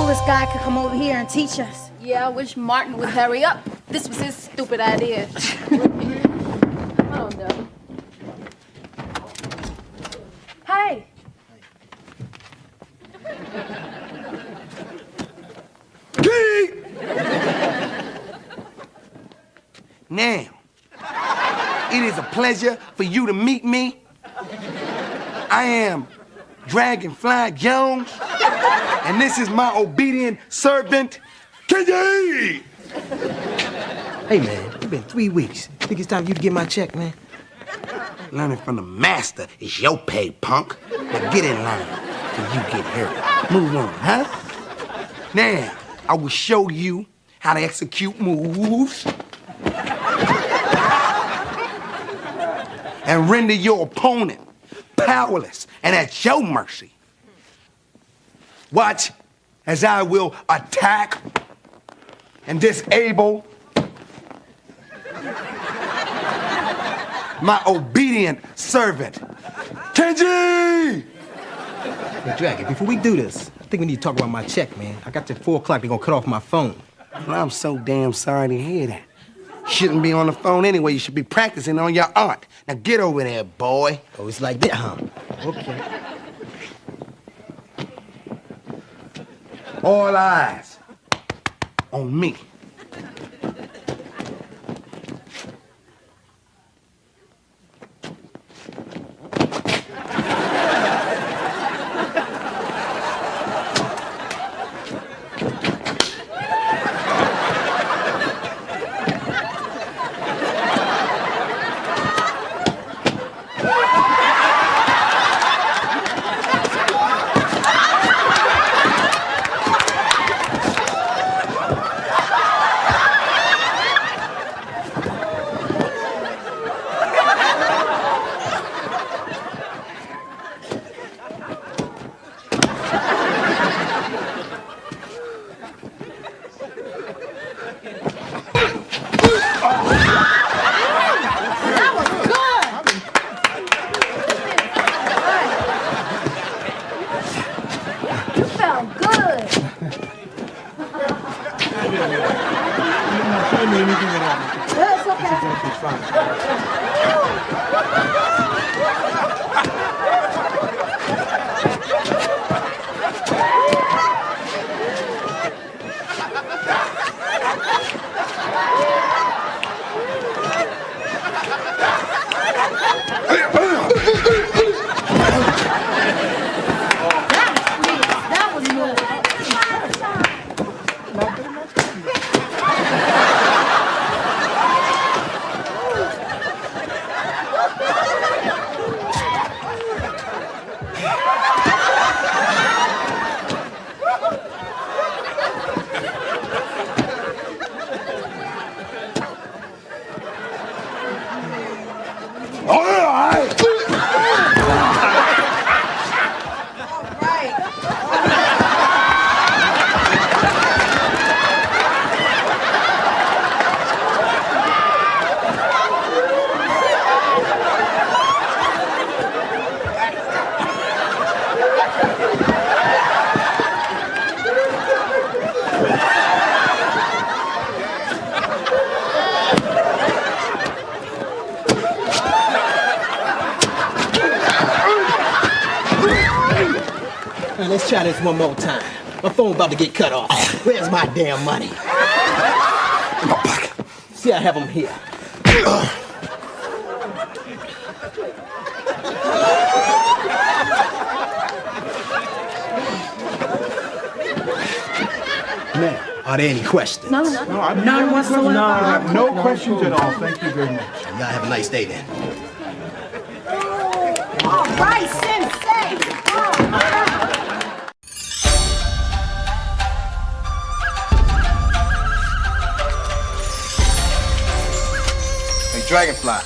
coolest guy could come over here and teach us. Yeah, I wish Martin would hurry up. This was his stupid idea. Hold on, Doug. Hey. Now, it is a pleasure for you to meet me. I am Dragonfly Jones, and this is my obedient servant, KJ! Hey, man, it's been 3 weeks. Think it's time for you to get my check, man? Learning from the master is your pay, punk. Now get in line till you get hurt. Move on, huh? Now, I will show you how to execute moves and render your opponent powerless and at your mercy. Watch as I will attack and disable my obedient servant, Kenji! Hey, Dragon, before we do this, I think we need to talk about my check, man. I got till 4 o'clock, they're gonna cut off my phone. Well, I'm so damn sorry to hear that. Shouldn't be on the phone anyway. You should be practicing on your art. Now get over there, boy. Oh, it's like that, huh? Okay. All eyes on me. Man, let's try this one more time. My phone about to get cut off. Where's my damn money? In my pocket. See, I have them here. Now, are there any questions? No. None whatsoever. No questions at all. Thank you very much. Y'all have a nice day then. All right, Sensei. All right. Hey, Dragonfly.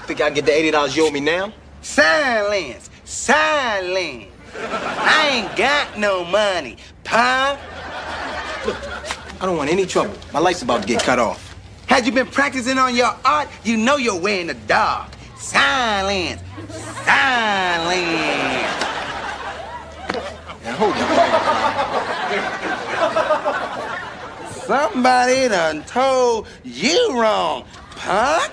Think I can get the $80 you owe me now? Silence! Silence! I ain't got no money, punk. I don't want any trouble. My light's about to get cut off. Had you been practicing on your art, you know your way in the dark. Silence! Silence! Somebody done told you wrong, punk.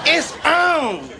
It's on.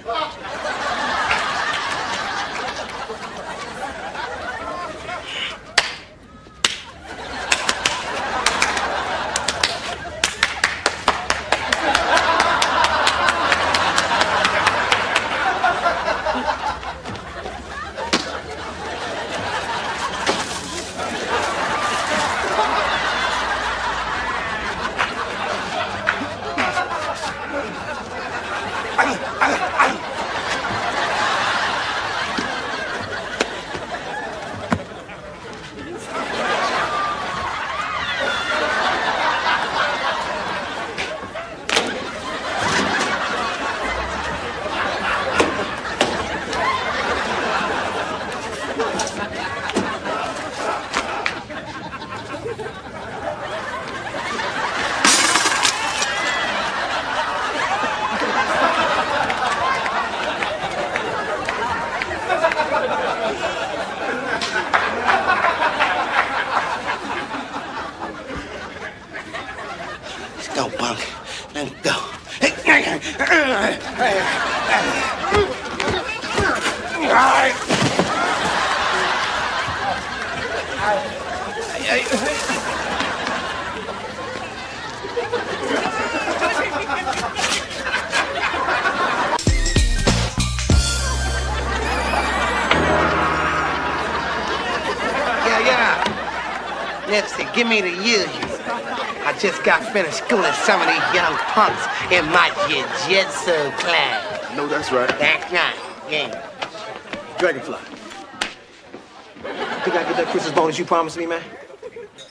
Let's go, punk. Let's go. Yeah. Nipsey, give me the you. I just got finished schooling some of these young punks in my jiu-jitsu class. No, that's right. That's right. Yeah. Dragonfly. Think I get that Christmas bonus you promised me, man?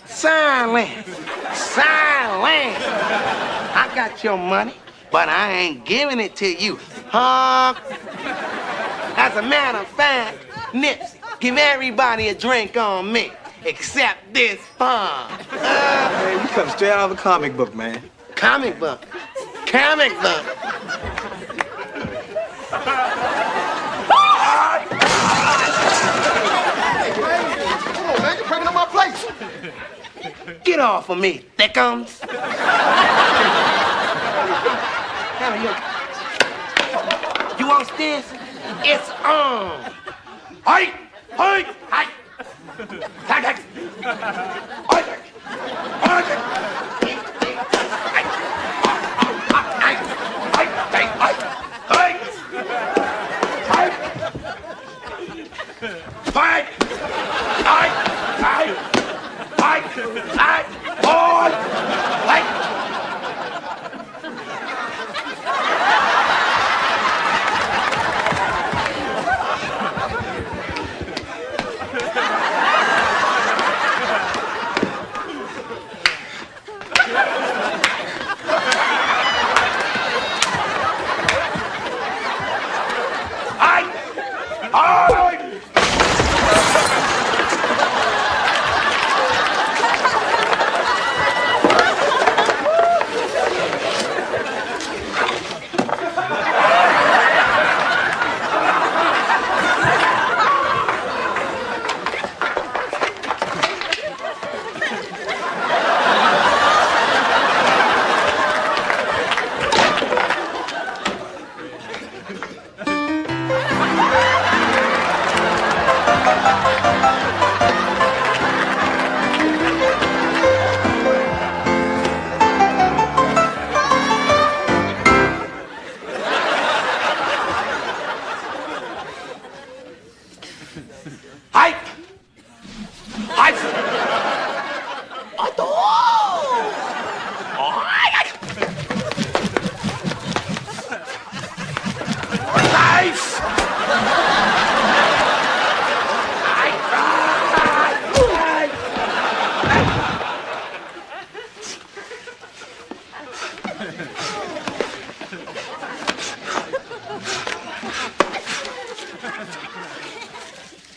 Silence. I got your money, but I ain't giving it to you, huh? As a matter of fact, Nipsey, give everybody a drink on me, except this punk. Man, you come straight out of a comic book, man. Comic book. Comic book. Come on, man. You're breaking up my place. Get off of me, thickums. You want this? It's on. Hey!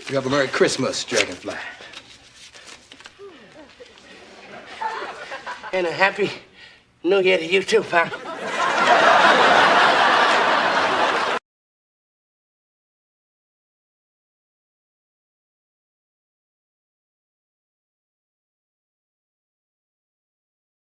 You have a Merry Christmas, Dragonfly. And a happy New Year to you too, pal.